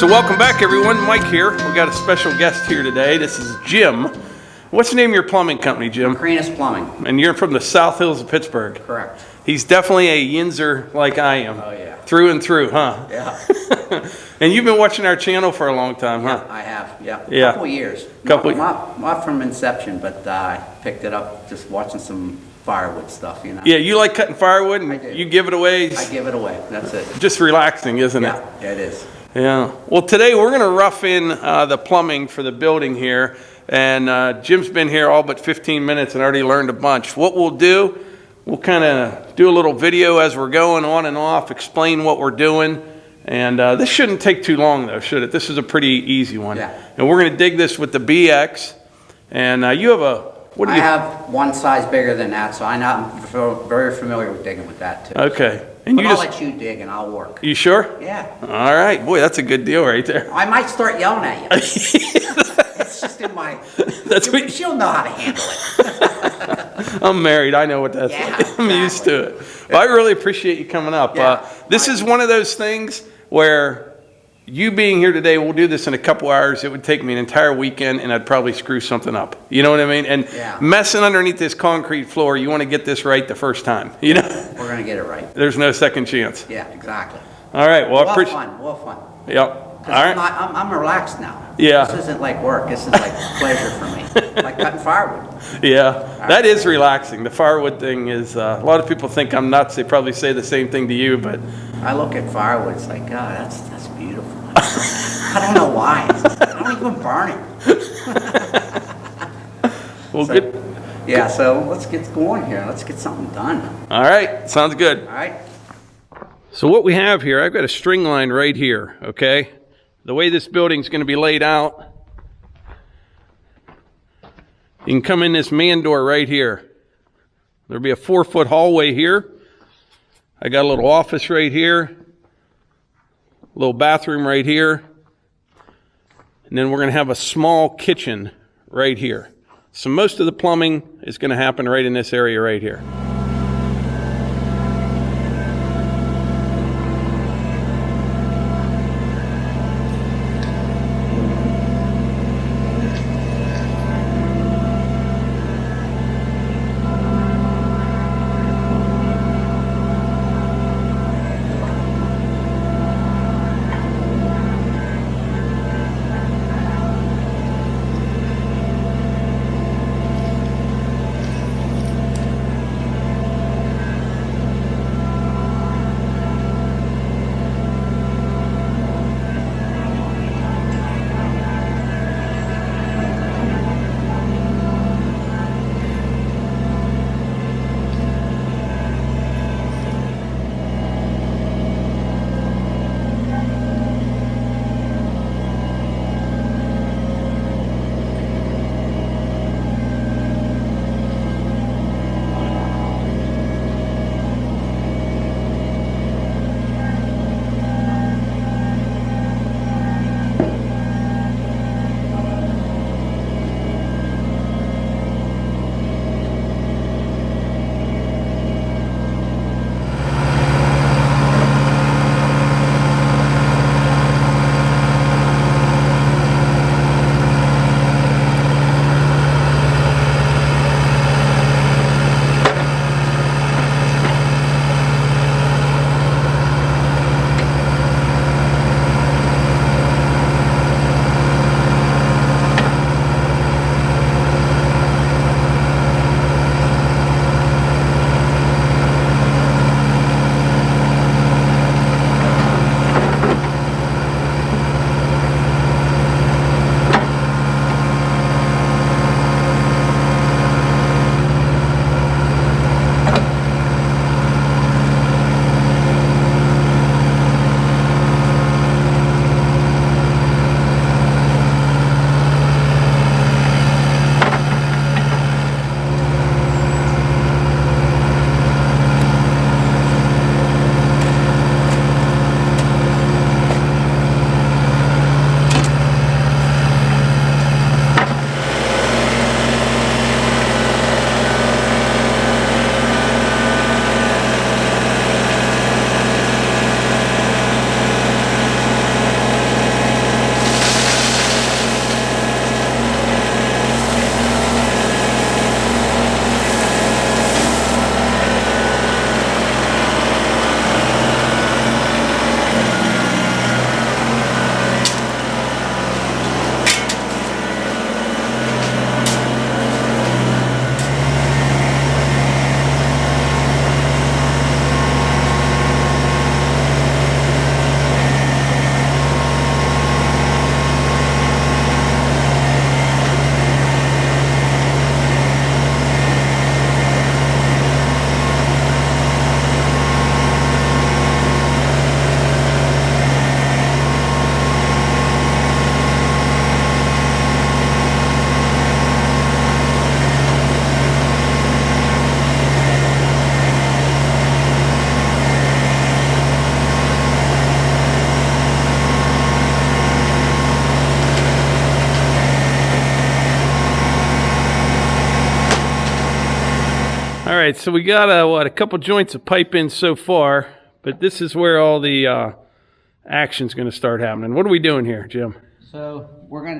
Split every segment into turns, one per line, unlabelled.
So welcome back, everyone. Mike here. We got a special guest here today. This is Jim. What's the name of your plumbing company, Jim?
Makrinos Plumbing.
And you're from the South Hills of Pittsburgh.
Correct.
He's definitely a Yinzer like I am.
Oh, yeah.
Through and through, huh?
Yeah.
And you've been watching our channel for a long time, huh?
Yeah, I have. Yeah.
Yeah.
Couple of years. Not from inception, but I picked it up just watching some firewood stuff, you know.
Yeah, you like cutting firewood
I
and
do.
you give it away.
I give it away. That's it.
Just relaxing, isn't it?
Yeah, it is.
Yeah. Well, today we're going to rough in the plumbing for the building here. And Jim's been here all but 15 minutes and already learned a bunch. What we'll do, we'll kind of do a little video as we're going on and off, explain what we're doing. And this shouldn't take too long, though, should it? This is a pretty easy one.
Yeah.
And we're going to dig this with the BX. And you have a, what do you?
I have one size bigger than that, so I'm very familiar with digging with that, too.
Okay. And
But
you
I'll
just,
let you dig and I'll work.
you sure?
Yeah.
All right. Boy, that's a good deal right there.
I might start yelling at you. It's just in my...
That's what,
She'll know how to handle it.
I'm married. I know what that's
Yeah,
like. I'm used to it. Well, I really appreciate you coming up.
Yeah.
This is one of those things where you being here today, we'll do this in a couple hours. It would take me an entire weekend and I'd probably screw something up. You know what I mean? And
Yeah.
messing underneath this concrete floor, you want to get this right the first time. You know?
We're going to get it right.
There's no second chance.
Yeah, exactly.
All right. Well, I
We'll have
appreciate
fun. We'll have fun.
Yep. All right.
I'm relaxed now.
Yeah.
This isn't like work. This is like pleasure for me. Like cutting firewood.
Yeah, that is relaxing. The firewood thing is, a lot of people think I'm nuts. They probably say the same thing to you, but
I look at firewood. It's like, God, that's beautiful. I don't know why. I don't even burn it.
well,
So,
good.
Yeah, so let's get going here. Let's get something done.
All right, sounds good.
All right.
So what we have here, I've got a string line right here, okay? The way this building's going to be laid out, you can come in this man door right here. There'll be a 4-foot hallway here. I got a little office right here, a little bathroom right here, and then we're going to have a small kitchen right here. So most of the plumbing is going to happen right in this area right here. All right, so we got a couple joints of pipe in so far, but this is where all the action's going to start happening. What are we doing here, Jim?
So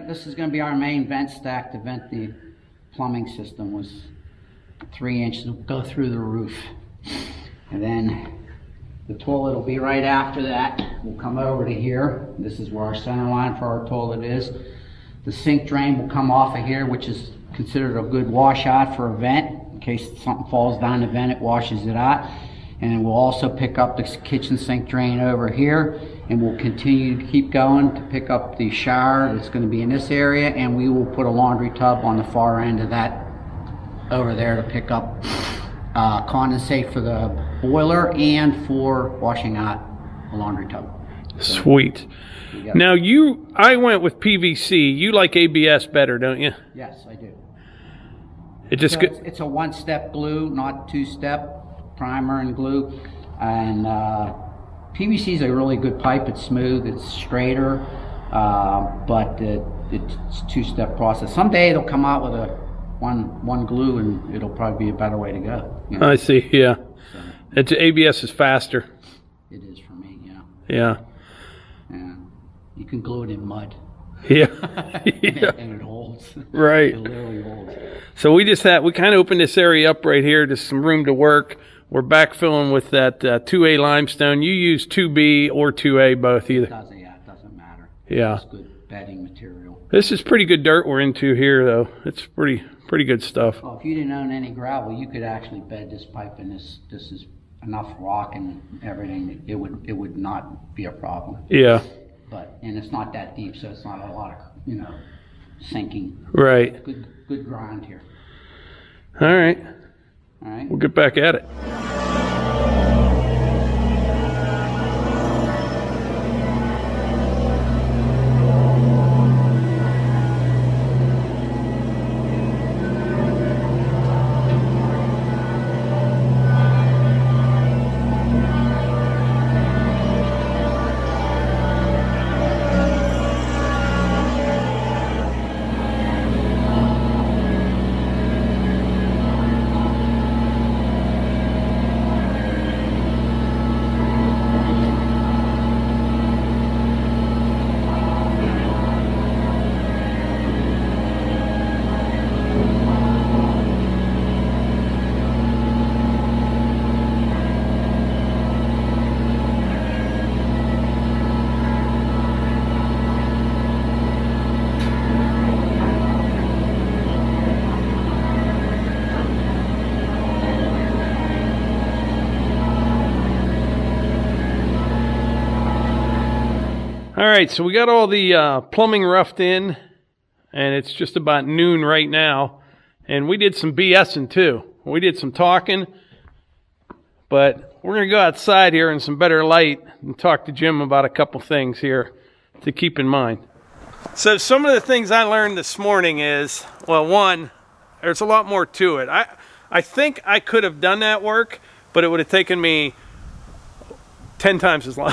this is gonna be our main vent stack to vent the plumbing system. Was 3 inches, will go through the roof. And then the toilet will be right after that. We'll come over to here. This is where our center line for our toilet is. The sink drain will come off of here, which is considered a good washout for a vent. In case something falls down the vent, it washes it out. And then we'll also pick up the kitchen sink drain over here, and we'll continue to keep going to pick up the shower that's going to be in this area, and we will put a laundry tub on the far end of that over there to pick up condensate for the boiler and for washing out a laundry tub.
Sweet. Now I went with PVC. You like ABS better, don't you?
Yes, I do.
It's
a one-step glue, not two-step. Primer and glue, and PVC is a really good pipe. It's smooth, it's straighter, but it's two-step process. Someday it'll come out with a one glue, and it'll probably be a better way to go. You know?
I see. Yeah, so, ABS is faster.
It is for me.
Yeah.
You can glue it in mud.
Yeah.
And it holds.
Right.
It literally holds.
So we kind of opened this area up right here, just some room to work. We're backfilling with that 2A limestone. You use 2B or 2A both either.
It doesn't matter.
Yeah.
It's good bedding material.
This is pretty good dirt we're into here, though. It's pretty good stuff.
Oh, if you didn't own any gravel, you could actually bed this pipe in this. This is enough rock and everything. It would not be a problem.
Yeah.
And it's not that deep, so it's not a lot of sinking.
Right.
Good grind here.
All right.
All right.
We'll get back at it. All right, so we got all the plumbing roughed in, and it's just about noon right now. And we did some BSing too. We did some talking, but we're going to go outside here in some better light and talk to Jim about a couple things here to keep in mind. So some of the things I learned this morning is, well, one, there's a lot more to it. I think I could have done that work, but it would have taken me 10 times as long.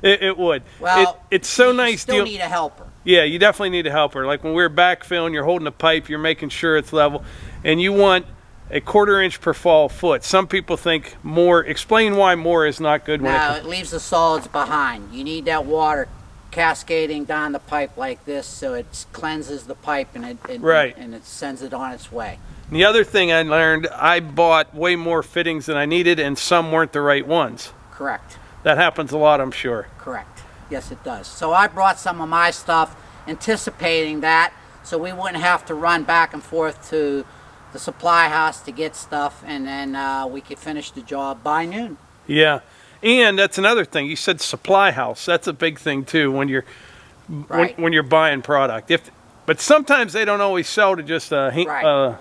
it would.
Well,
it's so
you
nice.
Still need a helper.
Yeah, you definitely need a helper. Like when we're backfilling, you're holding a pipe, you're making sure it's level, and you want a 1/4 inch per fall foot. Some people think more. Explain why more is not good.
No, it leaves the solids behind. You need that water cascading down the pipe like this, so it cleanses the pipe and it sends it on its way.
And the other thing I learned, I bought way more fittings than I needed, and some weren't the right ones.
Correct.
That happens a lot, I'm sure.
Correct. Yes, it does. So I brought some of my stuff anticipating that, so we wouldn't have to run back and forth to the supply house to get stuff, and then we could finish the job by noon.
Yeah, and that's another thing. You said supply house. That's a big thing too when you're when you're buying product. But sometimes they don't always sell to just a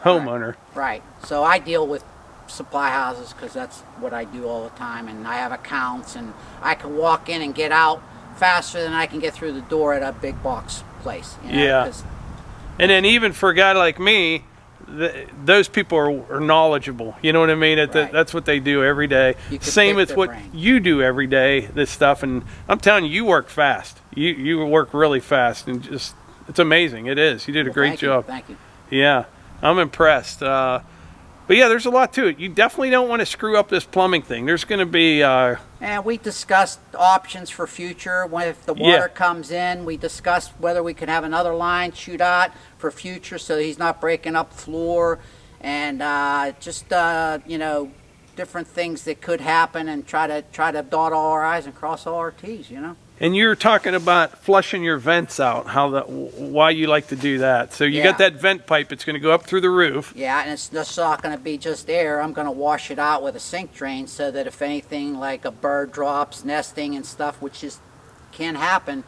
homeowner.
Right. So I deal with supply houses because that's what I do all the time, and I have accounts, and I can walk in and get out faster than I can get through the door at a big box place.
Yeah. And then even for a guy like me, those people are knowledgeable. You know what I mean? That's what they do every day. Same as what you do every day, this stuff. And I'm telling you, you work fast. You work really fast, and it's amazing. It is. You did a great job.
Thank you.
Yeah, I'm impressed. But yeah, there's a lot to it. You definitely don't want to screw up this plumbing thing. There's going to be...
And we discussed options for future. If the water comes in, we discussed whether we could have another line shoot out for future so he's not breaking up floor. And just, you know, different things that could happen, and try to dot all our I's and cross all our T's, you know.
And you're talking about flushing your vents out, why you like to do that. So you got that vent pipe, it's going to go up through the roof.
Yeah, and it's just not going to be just air. I'm going to wash it out with a sink drain so that if anything like a bird drops, nesting and stuff, which can happen,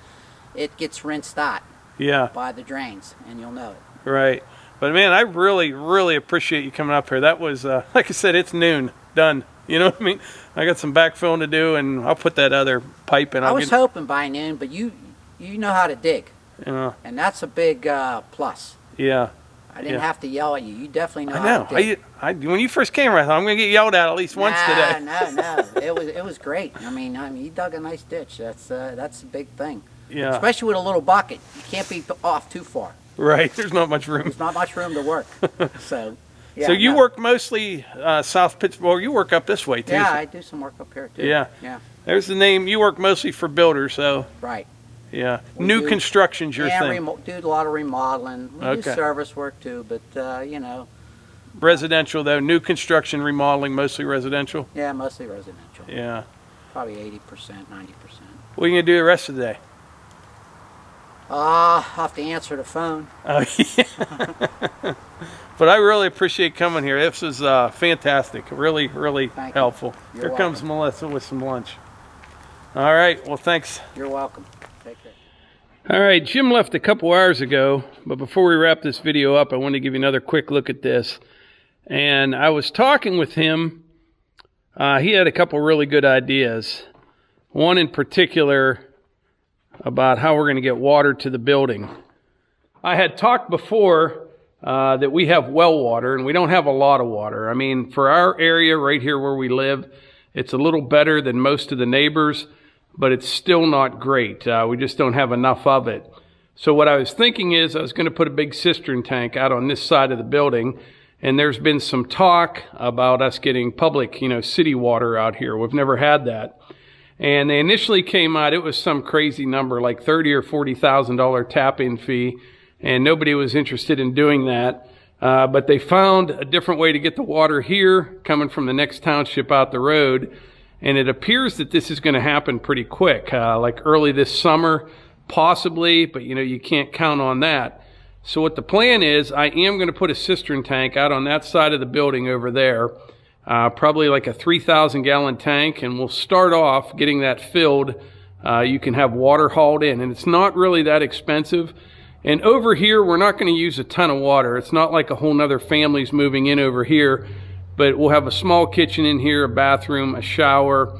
it gets rinsed out by the drains, and you'll know it.
Right. But man, I really, really appreciate you coming up here. That was, like I said, it's noon. Done. You know what I mean? I got some backfilling to do, and I'll put that other pipe in.
I was hoping by noon, but you know how to dig.
Yeah.
And that's a big plus.
Yeah.
I didn't have to yell at you. You definitely know how to dig.
When you first came, I thought I'm going to get yelled at least once today.
No. It was great. I mean, you dug a nice ditch. That's a big thing.
Yeah.
Especially with a little bucket. You can't be off too far.
Right. There's not much room.
There's not much room to work. So. Yeah,
so you work mostly South Pittsburgh. You work up this way too.
Yeah, I do some work up here too.
Yeah.
Yeah.
There's the name. You work mostly for builders, so.
Right.
Yeah. New construction's your thing.
Do a lot of remodeling. We do service work too, but you know.
Residential though. New construction, remodeling, mostly residential.
Yeah, mostly residential.
Yeah.
Probably 80%, 90%.
What are you gonna do the rest of the day?
I'll have to answer the phone.
Oh yeah. But I really appreciate coming here. This is fantastic. Really, really helpful. Here comes Melissa with some lunch. All right. Well, thanks.
You're welcome. Take care.
All right. Jim left a couple hours ago, but before we wrap this video up, I want to give you another quick look at this. And I was talking with him. He had a couple really good ideas. One in particular about how we're going to get water to the building. I had talked before that we have well water, and we don't have a lot of water. I mean, for our area right here where we live, it's a little better than most of the neighbors, but it's still not great. We just don't have enough of it. So what I was thinking is I was going to put a big cistern tank out on this side of the building, and there's been some talk about us getting public, city water out here. We've never had that. And they initially came out, it was some crazy number, like $30,000 or $40,000 tap-in fee, and nobody was interested in doing that. But they found a different way to get the water here, coming from the next township out the road, and it appears that this is going to happen pretty quick, like early this summer, possibly, but you can't count on that. So what the plan is, I am going to put a cistern tank out on that side of the building over there, probably like a 3,000 gallon tank, and we'll start off getting that filled. You can have water hauled in, and it's not really that expensive. And over here, we're not going to use a ton of water. It's not like a whole nother family's moving in over here, but we'll have a small kitchen in here, a bathroom, a shower.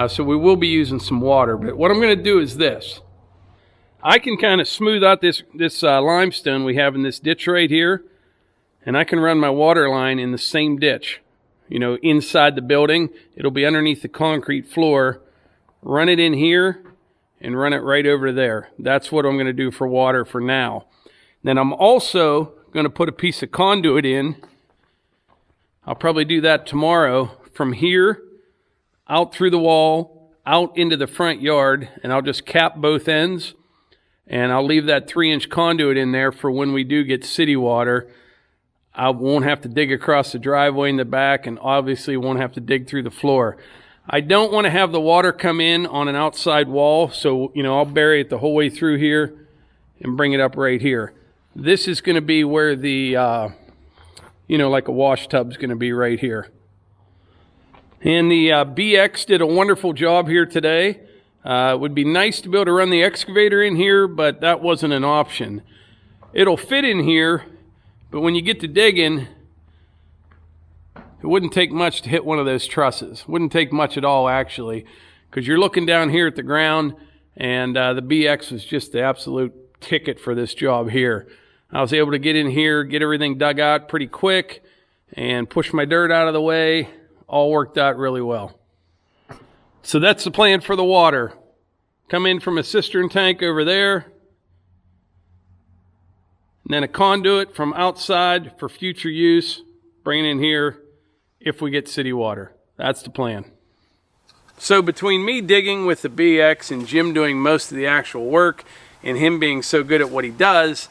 So we will be using some water. But what I'm going to do is this. I can kind of smooth out this limestone we have in this ditch right here, and I can run my water line in the same ditch, inside the building. It'll be underneath the concrete floor. Run it in here and run it right over there. That's what I'm going to do for water for now. Then I'm also going to put a piece of conduit in. I'll probably do that tomorrow, from here out through the wall, out into the front yard, and I'll just cap both ends, and I'll leave that 3-inch conduit in there for when we do get city water. I won't have to dig across the driveway in the back, and obviously won't have to dig through the floor. I don't want to have the water come in on an outside wall, so, I'll bury it the whole way through here and bring it up right here. This is going to be where the, like a wash tub's going to be right here. And the BX did a wonderful job here today. It would be nice to be able to run the excavator in here, but that wasn't an option. It'll fit in here, but when you get to digging, it wouldn't take much to hit one of those trusses. Wouldn't take much at all, actually, because you're looking down here at the ground, and the BX was just the absolute ticket for this job here. I was able to get in here, get everything dug out pretty quick, and push my dirt out of the way. All worked out really well. So that's the plan for the water. Come in from a cistern tank over there, and then a conduit from outside for future use. bring it in here if we get city water. That's the plan. So between me digging with the BX and Jim doing most of the actual work and him being so good at what he does,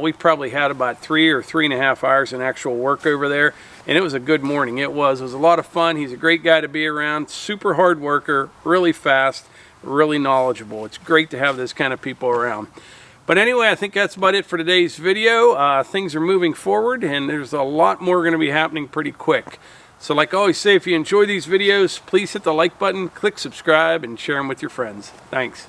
we probably had about 3 or 3.5 hours in actual work over there, and it was a good morning. It was a lot of fun. He's a great guy to be around, super hard worker, really fast, really knowledgeable. It's great to have this kind of people around. But anyway, I think that's about it for today's video. Things are moving forward, and there's a lot more going to be happening pretty quick. So like I always say, if you enjoy these videos, please hit the like button, click subscribe, and share them with your friends. Thanks.